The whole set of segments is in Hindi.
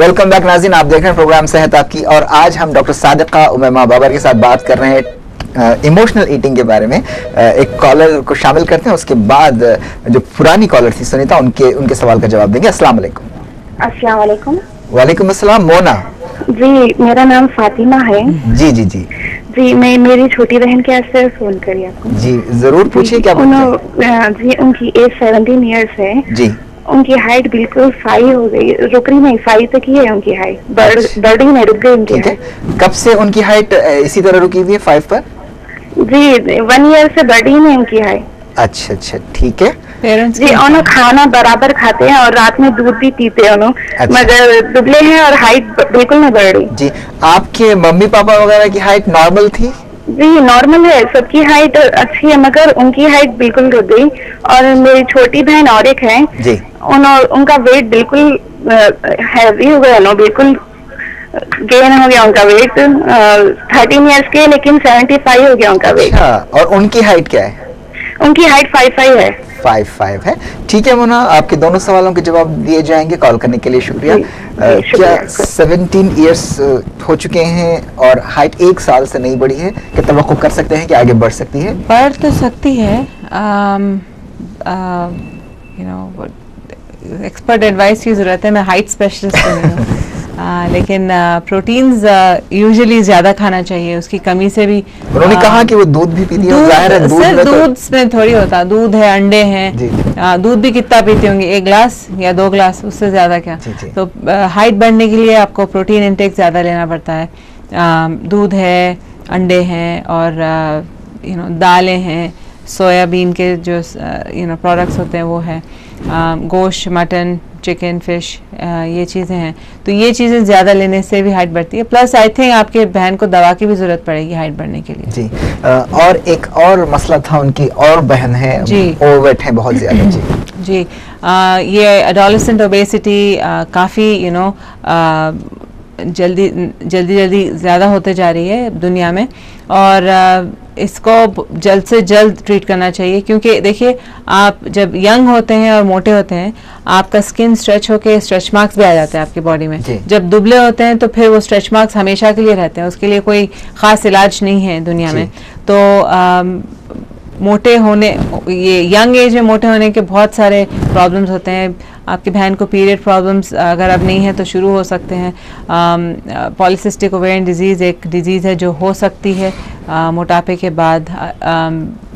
वेलकम बैक नाज़रीन, आप देख रहे हैं प्रोग्राम सेहत आपकी और आज हम डॉक्टर सादिका उमैमा बाबर के साथ बात कर रहे हैं इमोशनल ईटिंग के बारे में। एक कॉलर को शामिल करते हैं, उसके बाद जो पुरानी कॉलर थी सुनीता उनके सवाल का जवाब देंगे। अस्सलाम वालेकुम। अस्सलाम वालेकुम। वालेकुम अस्सलाम। मोना जी, मेरा नाम फातिमा है। जी जी जी जी, मैं मेरी छोटी बहन के वास्ते फोन करी आपको। जी जरूर पूछिए, क्या जी, उनकी एज 17 इयर्स है जी। उनकी हाइट बिल्कुल 5 हो गई, रुक रही नहीं, 5 तक ही है उनकी हाइट, बढ़ी नहीं, रुक गई उनकी हाइट। कब से उनकी हाइट इसी तरह रुकी हुई है 5 पर? जी, 1 ईयर से बढ़ी नहीं उनकी हाइट। अच्छा अच्छा, ठीक है। पेरेंट्स जी उन्होंने खाना बराबर खाते हैं और रात में दूध भी पीते हैं उन्होंने। अच्छा। मगर दुबले हैं और हाइट बिल्कुल नहीं बढ़ रही। जी, आपके मम्मी पापा वगैरह की हाइट नॉर्मल थी? जी नॉर्मल है, सबकी हाइट अच्छी है, मगर उनकी हाइट बिल्कुल रुक गई। और मेरी छोटी बहन और एक है जी, उनका वेट बिल्कुल हैवी हो गया, बिल्कुल गेन हो गया उनका वेट। 13 इयर्स के, लेकिन 75 हो गया उनका वेट। अच्छा, और उनकी हाइट क्या है? उनकी हाइट 5'5" है। 5'5" है। ठीक है मोना, आपके दोनों सवालों के जवाब दिए जाएंगे। कॉल करने के लिए शुक्रिया। क्या 17 इयर्स हो चुके हैं और हाइट 1 साल से नहीं बढ़ी है, क्या तवक्को कर सकते हैं कि आगे बढ़ सकती है? बढ़ तो सकती है। एक्सपर्ट एडवाइस की ज़रूरत है। मैं हाइट स्पेशलिस्ट नहीं हूँ। लेकिन प्रोटीन्स यूजुअली ज़्यादा खाना चाहिए, उसकी कमी से भी। उन्होंने कहा कि वो दूध भी पीती है, जाहिर है दूध में थोड़ी होता, दूध है, अंडे हैं। दूध भी कितना पीती होंगी, 1 ग्लास या 2 ग्लास, उससे ज़्यादा क्या। तो हाइट बढ़ने के लिए आपको प्रोटीन इंटेक ज़्यादा लेना पड़ता है। दूध है, अंडे हैं और दालें हैं, सोयाबीन के जो प्रोडक्ट्स होते हैं वो है, गोश्त, मटन, चिकन, फिश, ये चीज़ें हैं। तो ये चीज़ें ज़्यादा लेने से भी हाइट बढ़ती है। प्लस आई थिंक आपके बहन को दवा की भी ज़रूरत पड़ेगी हाइट बढ़ने के लिए। जी, और एक और मसला था, उनकी और बहन है जी, ओवरवेट है बहुत ज़्यादा। जी जी, ये एडोलेसेंट ओबेसिटी काफ़ी जल्दी ज़्यादा होते जा रही है दुनिया में, और इसको जल्द से जल्द ट्रीट करना चाहिए। क्योंकि देखिए, आप जब यंग होते हैं और मोटे होते हैं, आपका स्किन स्ट्रेच होके स्ट्रेच मार्क्स भी आ जाते हैं आपकी बॉडी में। जब दुबले होते हैं तो फिर वो स्ट्रेच मार्क्स हमेशा के लिए रहते हैं, उसके लिए कोई ख़ास इलाज नहीं है दुनिया में। तो मोटे होने, ये यंग एज में मोटे होने के बहुत सारे प्रॉब्लम्स होते हैं। आपकी बहन को पीरियड प्रॉब्लम्स अगर अब नहीं है तो शुरू हो सकते हैं। पॉलीसिस्टिक ओवेरियन डिजीज़ एक डिजीज़ है जो हो सकती है मोटापे के बाद।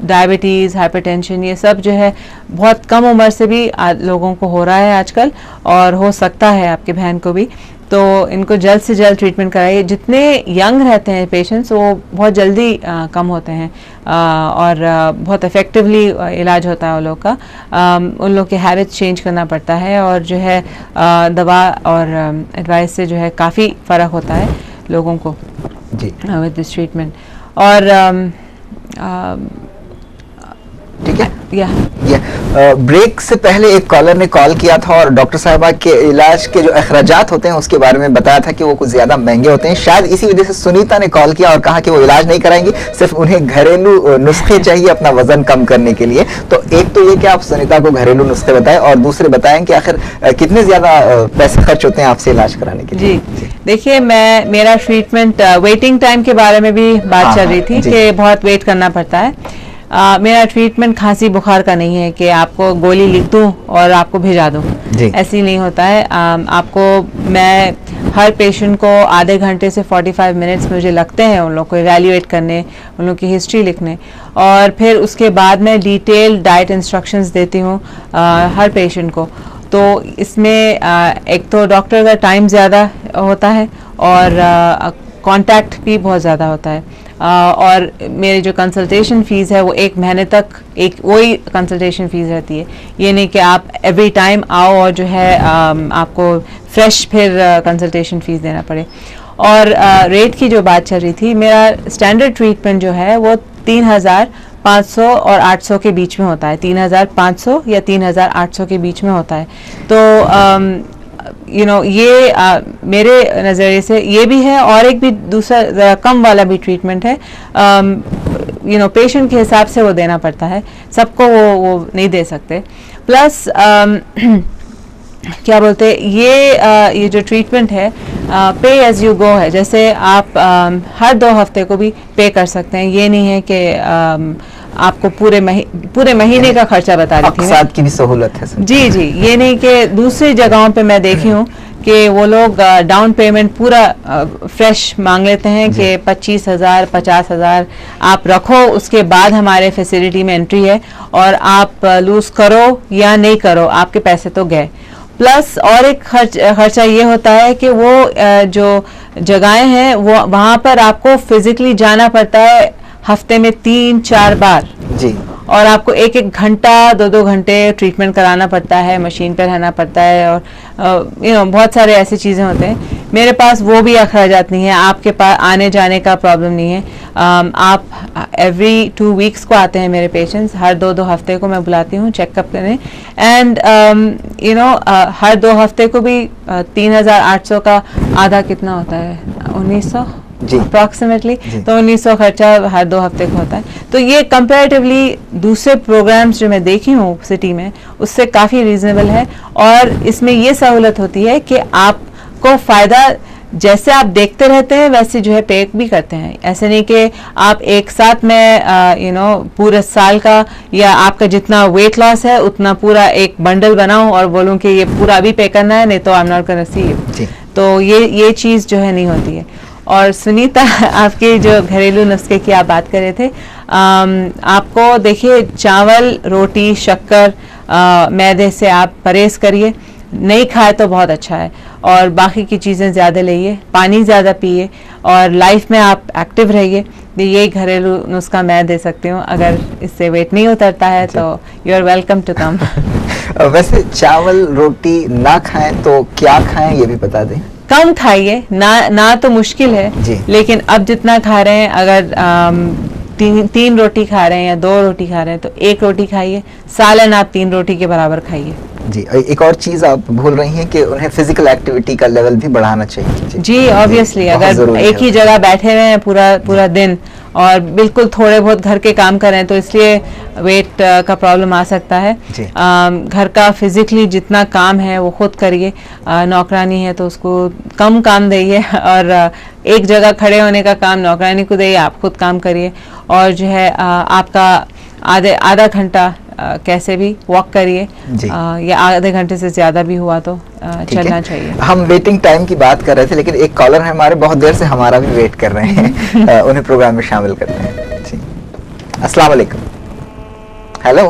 डायबिटीज़, हाइपरटेंशन, ये सब जो है बहुत कम उम्र से भी लोगों को हो रहा है आजकल, और हो सकता है आपकी बहन को भी। तो इनको जल्द से जल्द ट्रीटमेंट कराइए। जितने यंग रहते हैं पेशेंट्स, वो बहुत जल्दी कम होते हैं और बहुत इफ़ेक्टिवली इलाज होता है उन लोग का। उन लोग के हैबिट्स चेंज करना पड़ता है, और जो है दवा और एडवाइस से जो है काफ़ी फ़र्क होता है लोगों को जी विद दिस ट्रीटमेंट। और ठीक है, ब्रेक से पहले एक कॉलर ने कॉल किया था और डॉक्टर साहबा के इलाज के जो अखराजात होते हैं उसके बारे में बताया था कि वो कुछ ज़्यादा महंगे होते हैं। शायद इसी वजह से सुनीता ने कॉल किया और कहा कि वो इलाज नहीं कराएंगी, सिर्फ उन्हें घरेलू नुस्खे चाहिए अपना वजन कम करने के लिए। तो एक तो ये कि आप सुनीता को घरेलू नुस्खे बताएं, और दूसरे बताएं कि आखिर कितने ज़्यादा पैसे खर्च होते हैं आपसे इलाज कराने के लिए। जी देखिए, मेरा ट्रीटमेंट, वेटिंग टाइम के बारे में भी बात चल रही थी कि बहुत वेट करना पड़ता है। मेरा ट्रीटमेंट खांसी बुखार का नहीं है कि आपको गोली लिख दूं और आपको भेजा दूं, ऐसी नहीं होता है। मैं हर पेशेंट को आधे घंटे से 45 मिनट्स मुझे लगते हैं उन लोग को इवैल्यूएट करने, उन लोग की हिस्ट्री लिखने, और फिर उसके बाद मैं डिटेल डाइट इंस्ट्रक्शंस देती हूँ हर पेशेंट को। तो इसमें एक तो डॉक्टर का टाइम ज़्यादा होता है और कांटेक्ट भी बहुत ज़्यादा होता है। और मेरी जो कंसल्टेशन फ़ीस है वो 1 महीने तक एक वही कंसल्टेशन फ़ीस रहती है। ये नहीं कि आप एवरी टाइम आओ और जो है आपको फ्रेश फिर कंसल्टेशन फ़ीस देना पड़े। और रेट की जो बात चल रही थी, मेरा स्टैंडर्ड ट्रीटमेंट जो है वो 3,500 और 800 के बीच में होता है। 3,500 या 3,800 के बीच में होता है। तो ये मेरे नज़रिए से ये भी है, और एक भी दूसरा कम वाला भी ट्रीटमेंट है। पेशेंट के हिसाब से वो देना पड़ता है, सबको वो नहीं दे सकते। प्लस क्या बोलते हैं, ये जो ट्रीटमेंट है पे एज यू गो है। जैसे आप हर 2 हफ्ते को भी पे कर सकते हैं। ये नहीं है कि आपको पूरे महीने का खर्चा बता रही थी अक़सात की भी सहूलत है सर। जी जी, ये नहीं कि दूसरी जगहों पे मैं देखी हूँ कि वो लोग डाउन पेमेंट पूरा फ्रेश मांग लेते हैं कि 25,000 50,000 आप रखो, उसके बाद हमारे फैसिलिटी में एंट्री है और आप लूज करो या नहीं करो आपके पैसे तो गए। प्लस और एक खर्चा ये होता है कि वो जो जगहें हैं वो वहाँ पर आपको फिजिकली जाना पड़ता है हफ्ते में 3-4 बार जी, और आपको 1-1 घंटा 2-2 घंटे ट्रीटमेंट कराना पड़ता है, मशीन पर रहना पड़ता है और बहुत सारे ऐसी चीज़ें होते हैं। मेरे पास वो भी अखराजात नहीं है, आपके पास आने जाने का प्रॉब्लम नहीं है। आप एवरी 2 वीक्स को आते हैं मेरे पेशेंट्स, हर 2-2 हफ्ते को मैं बुलाती हूँ चेकअप करने एंड हर 2 हफ्ते को भी 3,800 का आधा कितना होता है 1,900 जी अप्रॉक्सीमेटली, तो 1,900 खर्चा हर 2 हफ्ते का होता है। तो ये कंपैरेटिवली दूसरे प्रोग्राम्स जो मैं देखी हूँ सिटी में उससे काफ़ी रीजनेबल है और इसमें ये सहूलत होती है कि आपको फ़ायदा जैसे आप देखते रहते हैं वैसे जो है पे भी करते हैं। ऐसे नहीं कि आप एक साथ में पूरे साल का या आपका जितना वेट लॉस है उतना पूरा एक बंडल बनाऊं और बोलूं कि ये पूरा अभी पे करना है, नहीं तो I am not gonna see you. तो ये चीज़ जो है नहीं होती है। और सुनीता, आपके जो घरेलू नुस्खे की आप बात कर रहे थे, आपको देखिए चावल, रोटी, शक्कर, मैदे से आप परहेज करिए, नहीं खाए तो बहुत अच्छा है और बाकी की चीज़ें ज़्यादा लेइए, पानी ज़्यादा पिए और लाइफ में आप एक्टिव रहिए। ये घरेलू नुस्खा मैं दे सकती हूँ। अगर इससे वेट नहीं उतरता है तो you are welcome to come. वैसे चावल रोटी ना खाएं तो क्या खाएं ये भी बता दें। कम खाइए, ना तो मुश्किल है जी। लेकिन अब जितना खा रहे हैं, अगर 3 रोटी खा रहे हैं या 2 रोटी खा रहे हैं तो 1 रोटी खाइए, सालन आप 3 रोटी के बराबर खाइए। जी, एक और चीज आप भूल रही हैं कि उन्हें फिजिकल एक्टिविटी का लेवल भी बढ़ाना चाहिए। जी ऑब्वियसली, अगर एक ही जगह बैठे हुए हैं पूरा दिन और बिल्कुल थोड़े बहुत घर के काम करें तो इसलिए वेट का प्रॉब्लम आ सकता है। घर का फिजिकली जितना काम है वो खुद करिए। नौकरानी है तो उसको कम काम दीजिए और एक जगह खड़े होने का काम नौकरानी को दीजिए, आप खुद काम करिए। और जो है आपका आधा घंटा कैसे भी वॉक करिए, या आधे घंटे से ज्यादा भी हुआ तो चलना चाहिए। हम वेटिंग टाइम की बात कर रहे थे लेकिन एक कॉलर है हमारे, बहुत देर से हमारा भी वेट कर रहे हैं। उन्हें प्रोग्राम में शामिल करते हैं। जी, अस्सलाम वालेकुम। हेलो,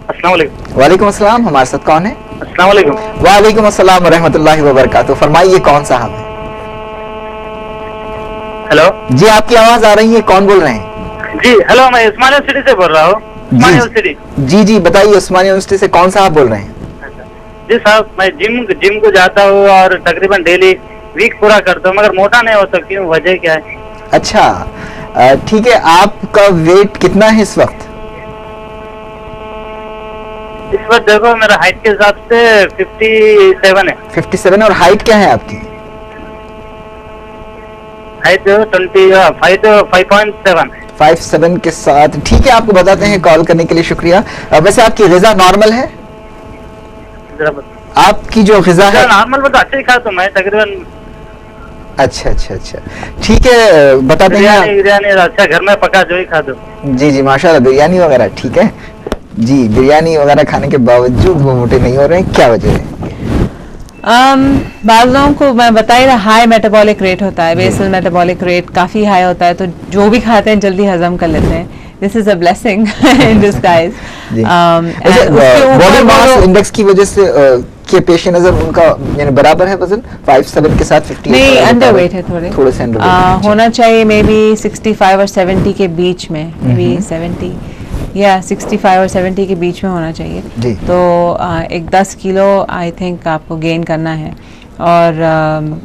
अस्सलाम वालेकुम। वालेकुम अस्सलाम, हमारे साथ कौन है? अस्सलाम वालेकुम। वालेकुम अस्सलाम व रहमतुल्लाहि व बरकातुहू। फरमाइए कौन साहब है? हेलो जी, आपकी आवाज आ रही है, कौन बोल रहे हैं? जी हेलो, मैं उस्मानिया सिटी से बोल रहा हूँ। जी बताइए, उस्मानिया यूनिवर्सिटी से कौन साहब बोल रहे हैं? जी साहब, मैं जिम को जाता हूँ और तकरीबन डेली वीक पूरा करता हूँ, मगर मोटा नहीं हो सकती हूँ, वजह क्या है? अच्छा, ठीक है, आपका वेट कितना है इस वक्त? इस वक्त देखो मेरा हाइट के हिसाब से 57 है। 57, और हाइट क्या है आपकी? हाइट 5.7 5'7" के साथ। ठीक है, आपको बताते हैं, कॉल करने के लिए शुक्रिया। वैसे आपकी ग़िज़ा नॉर्मल है? आपकी जो ग़िज़ा है नॉर्मल, मतलब अच्छा ही खाता हूं मैं तकरीबन। अच्छा, ठीक है, बताते हैं। बिरयानी अच्छा घर में पका जो ही खा दो। जी माशाल्लाह, बिरयानी वगैरह ठीक है जी। बिरयानी वगैरह खाने के बावजूद वो मोटे नहीं हो रहे हैं, क्या वजह है? बाज़ लोगों को मैं बता ही रहा, हाई मेटाबॉलिक रेट होता है, बेसल मेटाबॉलिक रेट काफ़ी हाई होता है, तो जो भी खाते हैं जल्दी हज़म कर लेते हैं। This is a blessing in disguise. Body mass index की वजह से के पेश नजर उनका यानी बराबर है वजन 5'7" के साथ 50 नहीं, अंडरवेट है, थोड़े से अंडरवेट होना चाहिए, मे बी 65 और 70 के बीच में, मे बी 70 या 65 और 70 के बीच में होना चाहिए। तो एक 10 किलो आई थिंक आपको गेन करना है। और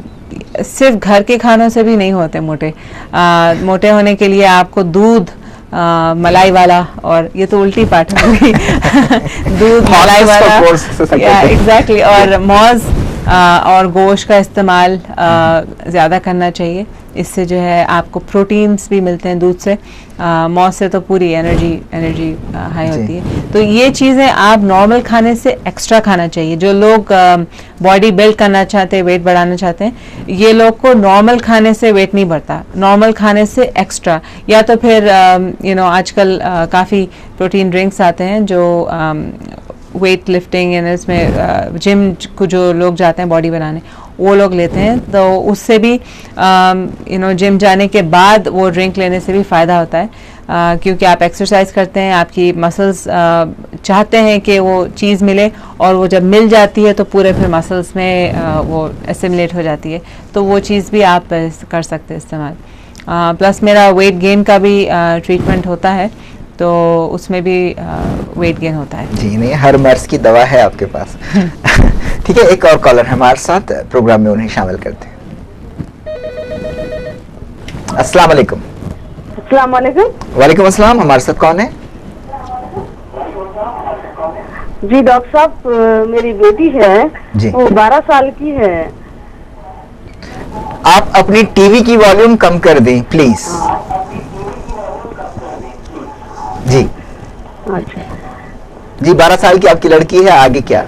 सिर्फ घर के खानों से भी नहीं होते मोटे। मोटे होने के लिए आपको दूध, मलाई वाला, और ये तो उल्टी पार्ट होगी दूध, मलाई वाला, एग्जैक्टली, और मौज और गोश्त का इस्तेमाल ज़्यादा करना चाहिए। इससे जो है आपको प्रोटीन्स भी मिलते हैं दूध से, मौज से तो पूरी एनर्जी हाई होती है। तो ये चीज़ें आप नॉर्मल खाने से एक्स्ट्रा खाना चाहिए। जो लोग बॉडी बिल्ड करना चाहते हैं, वेट बढ़ाना चाहते हैं, ये लोग को नॉर्मल खाने से वेट नहीं बढ़ता, नॉर्मल खाने से एक्स्ट्रा, या तो फिर आजकल काफ़ी प्रोटीन ड्रिंक्स आते हैं जो वेट लिफ्टिंग यानी इसमें जिम को जो लोग जाते हैं बॉडी बनाने, वो लोग लेते हैं, तो उससे भी जिम जाने के बाद वो ड्रिंक लेने से भी फ़ायदा होता है, क्योंकि आप एक्सरसाइज करते हैं, आपकी मसल्स चाहते हैं कि वो चीज़ मिले, और वो जब मिल जाती है तो पूरे फिर मसल्स में वो एसिमुलेट हो जाती है, तो वो चीज़ भी आप कर सकते हैं इस्तेमाल। प्लस मेरा वेट गेन का भी ट्रीटमेंट होता है, तो उसमें भी वेट गेन होता है। जी नहीं, हर मर्ज की दवा है आपके पास। ठीक है, एक और कॉलर हमारे साथ, प्रोग्राम में उन्हें शामिल करते हैं। अस्सलाम वालेकुम। अस्सलाम वालेकुम। वालेकुम अस्सलाम, हमारे साथ कौन है? जी डॉक्टर साहब, मेरी बेटी है जी। वो 12 साल की है। आप अपनी टीवी की वॉल्यूम कम कर दें प्लीज। जी अच्छा जी, 12 साल की आपकी लड़की है, आगे क्या?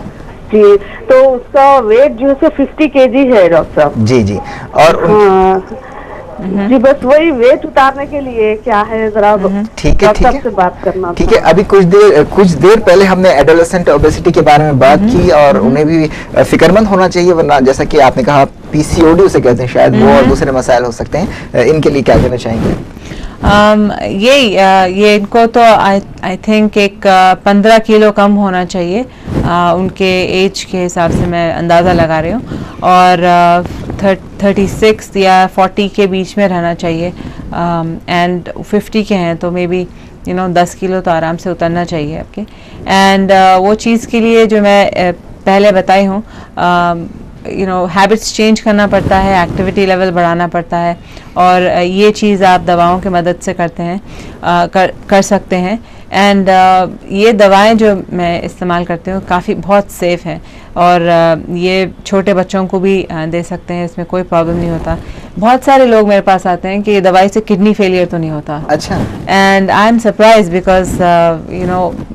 जी, तो उसका वेट जो है 50 kg है डॉक्टर साहब। जी जी, और जी बस वही वेट उतारने के लिए क्या है जरा ठीक है, डॉक्टर साहब से बात करना था। ठीक है। अभी कुछ देर पहले हमने एडोलेसेंट ओबेसिटी के बारे में बात की, और उन्हें भी फिक्रमंद होना चाहिए, वरना जैसा कि आपने कहा पीसीओडी उसे कहते हैं शायद, वो और दूसरे मसाइल हो सकते हैं। इनके लिए क्या कहना चाहेंगे? ये इनको तो आई थिंक एक 15 किलो कम होना चाहिए, उनके एज के हिसाब से मैं अंदाज़ा लगा रही हूँ, और 36 या 40 के बीच में रहना चाहिए, एंड 50 के हैं तो मे बी 10 किलो तो आराम से उतरना चाहिए आपके। एंड वो चीज़ के लिए जो मैं पहले बताई हूँ, हैबिट्स चेंज करना पड़ता है, एक्टिविटी लेवल बढ़ाना पड़ता है, और ये चीज़ आप दवाओं की मदद से करते हैं, कर सकते हैं। एंड ये दवाएं जो मैं इस्तेमाल करती हूँ काफ़ी बहुत सेफ़ हैं, और ये छोटे बच्चों को भी दे सकते हैं, इसमें कोई प्रॉब्लम नहीं होता। बहुत सारे लोग मेरे पास आते हैं कि ये दवाई से किडनी फेलियर तो नहीं होता। अच्छा। And I am surprise because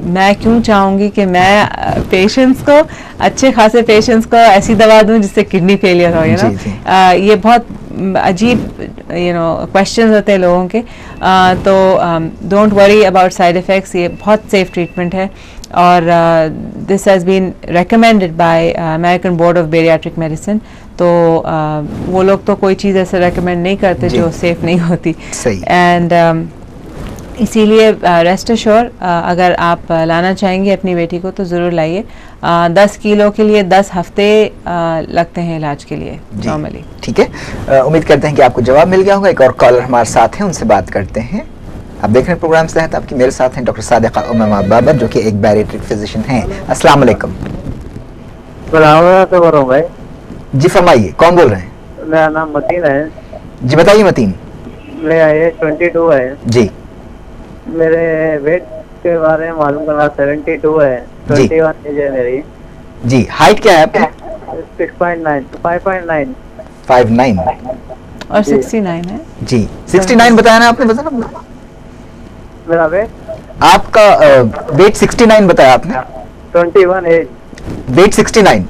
मैं क्यों चाहूँगी कि मैं पेशेंट्स को, अच्छे खासे पेशेंट्स को ऐसी दवा दूं जिससे किडनी फेलियर हो, ये बहुत अजीब क्वेश्चंस होते हैं लोगों के। तो don't worry about side effects, ये बहुत सेफ ट्रीटमेंट है, और this has been recommended by American Board of Bariatric Medicine. तो वो लोग तो कोई चीज़ ऐसे रेकमेंड नहीं करते जो सेफ नहीं होती। एंड इसीलिए रेस्ट एश्योर, अगर आप लाना चाहेंगे अपनी बेटी को तो ज़रूर लाइए। 10 किलो के लिए 10 हफ्ते लगते हैं इलाज के लिए नॉर्मली। ठीक है, उम्मीद करते हैं कि आपको जवाब मिल गया होगा। एक और कॉलर हमारे साथ हैं, उनसे बात करते हैं। आप देख रहे हैं प्रोग्राम से आपकी, मेरे साथ हैं डॉक्टर सादिका उम्मा बाबर, जो कि एक बैरिएट्रिक फिजिशियन हैं। अस्सलाम वालेकुम। भाई जी फरमाइए, कौन बोल रहे हैं? मेरा नाम मतीन है। जी बताइए मतीन। मेरा एज 22 है जी। मेरे वेट के बारे में मालूम करना। 72 है, 21 एज है मेरी। जी, हाइट क्या है आपकी? 6.9, 5.9 5'9" और 69 है। जी, 69 बताया ना आपने, बताया ना मेरा वेट। आपका वेट 69 बताया आपने? 21 एज, वेट 69।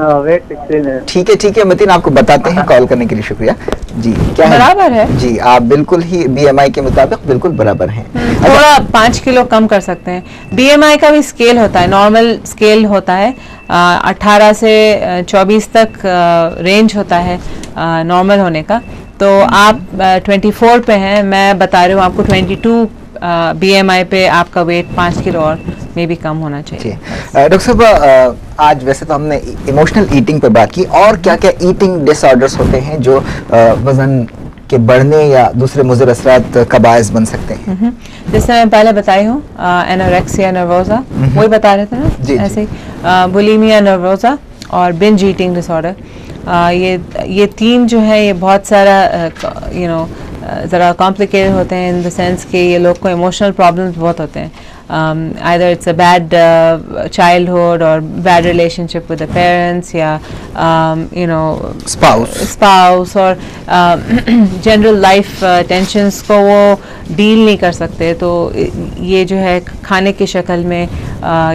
वेट 16 है। ठीक है मतीन, आपको बताते हैं, कॉल करने के लिए शुक्रिया। जी, क्या बराबर है? जी, आप बिल्कुल ही बीएमआई के मुताबिक बिल्कुल बराबर हैं। थोड़ा 5 किलो कम कर सकते हैं। बीएमआई का भी स्केल होता है, नॉर्मल स्केल होता है, 18 से 24 तक रेंज होता है नॉर्मल होने का। तो आप 24 पे हैं, मैं बता रही हूँ आपको 22 बीएमआई पे आपका वेट 5 किलो और में भी कम होना चाहिए। डॉक्टर साहब, आज वैसे तो हमने इमोशनल ईटिंग पर बात की, और क्या क्या ईटिंग डिसऑर्डर्स होते हैं जो वजन के बढ़ने या दूसरे मुज़र असरात का बायस बन सकते हैं? जैसे मैं पहले बताई हूँ, एनोरेक्सिया नर्वोसा, वही बता रहे थे ना, ऐसे ही बुलिमिया नर्वोसा और बिंज ईटिंग डिसऑर्डर, ये तीन जो है ये बहुत सारा ज़रा कॉम्प्लिकेटेड होते हैं, इन द सेंस कि ये लोग को इमोशनल प्रॉब्लम्स बहुत होते हैं। either it's a bad childhood or bad relationship with the parents, या you know spouse और general life tensions को वो डील नहीं कर सकते, तो ये जो है खाने की शक्ल में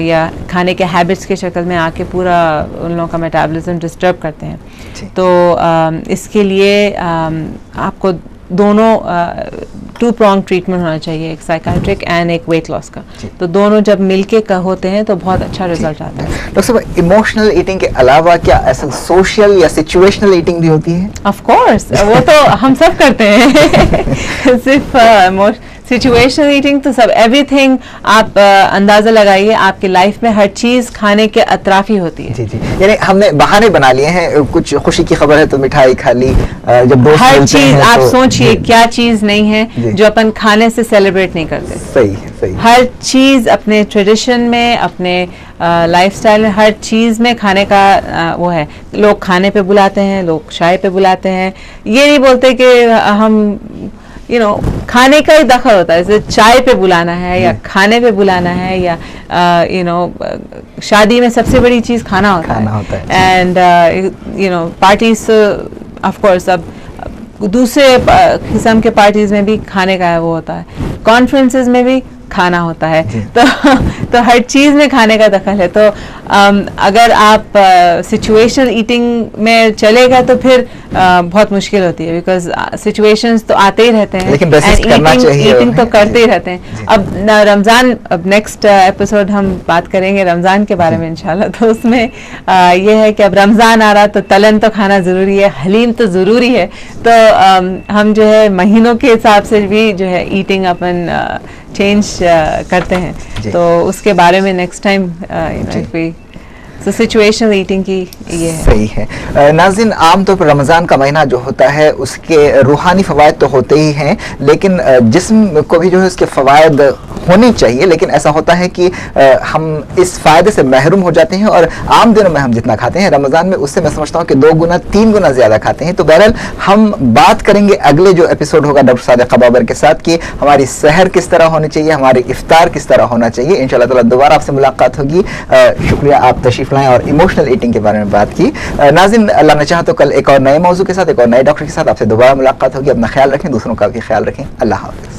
या खाने के हैबिट्स की शक्ल में आके पूरा उन लोगों का मेटाबॉलिज्म डिस्टर्ब करते हैं। तो इसके लिए आपको दोनों टू प्रॉन्ग ट्रीटमेंट होना चाहिए, एक साइकाट्रिक एंड एक वेट लॉस का। तो दोनों जब मिलके होते हैं तो बहुत अच्छा रिजल्ट आता है। डॉक्टर साहब, इमोशनल ईटिंग के अलावा क्या ऐसा सोशल या सिचुएशनल ईटिंग भी होती है? ऑफ कोर्स, वो तो हम सब करते हैं। सिर्फ सिचुएशनल ईटिंग तो सब, एवरीथिंग आप अंदाजा लगाइए, आपकी लाइफ में हर चीज खाने के अतराफी होती है। जी जी, यानी हमने बहाने बना लिए हैं, कुछ खुशी की खबर है तो मिठाई खा ली, जब दोस्त हर चीज आप तो, सोचिए क्या चीज नहीं है जो अपन खाने से सेलिब्रेट नहीं करते। सही है, सही। हर चीज अपने ट्रेडिशन में, अपने लाइफस्टाइल में, हर चीज में खाने का वो है। लोग खाने पे बुलाते हैं, लोग चाय पे बुलाते हैं, ये नहीं बोलते कि हम खाने का ही दखल होता है, जैसे चाय पे बुलाना है या खाने पे बुलाना है या शादी में सबसे बड़ी चीज खाना होता है। एंड पार्टीज ऑफ कोर्स, अब दूसरे किस्म के पार्टीज में भी खाने का वो होता है, कॉन्फ्रेंसेस में भी खाना होता है, तो हर चीज में खाने का दखल है। तो अगर आप सिचुएशनल ईटिंग में चलेगा तो फिर बहुत मुश्किल होती है, बिकॉज सिचुएशंस तो आते ही रहते हैं, लेकिन ईटिंग तो करते ही रहते हैं। अब रमज़ान, अब नेक्स्ट एपिसोड हम बात करेंगे रमज़ान के बारे में इंशाल्लाह। तो उसमें ये है कि अब रमज़ान आ रहा तो तलन तो खाना ज़रूरी है, हलीम तो ज़रूरी है। तो हम जो है महीनों के हिसाब से भी जो है ईटिंग अपन चेंज करते हैं, तो उसके बारे में नेक्स्ट टाइम तो सिचुएशनल ईटिंग की ये है। सही है। नाज़रीन, आमतौर पर रमज़ान का महीना जो होता है उसके रूहानी फ़वाइद तो होते ही हैं, लेकिन जिस्म को भी जो है उसके फ़वाइद होने चाहिए, लेकिन ऐसा होता है कि हम इस फ़ायदे से महरूम हो जाते हैं और आम दिनों में हम जितना खाते हैं रमज़ान में उससे मैं समझता हूँ कि 2 गुना 3 गुना ज़्यादा खाते हैं। तो बहरहाल हम बात करेंगे अगले जो एपिसोड होगा डॉक्टर सादिक़ा बाबर के साथ कि हमारी सहर किस तरह होनी चाहिए, हमारी इफ्तार किस तरह होना चाहिए। इंशाअल्लाह ताला दोबारा आपसे मुलाकात होगी। शुक्रिया, आप तशरीफ़ लाएं और इमोशनल ईटिंग के बारे में बात की। नाज़रीन, अल्लाह ने चाहा तो कल एक और नए मौजू के साथ, एक और नए डॉक्टर के साथ आपसे दोबारा मुलाकात होगी। अपना ख्याल रखें, दूसरों का भी ख्याल रखें। अल्लाह हाफ़िज़।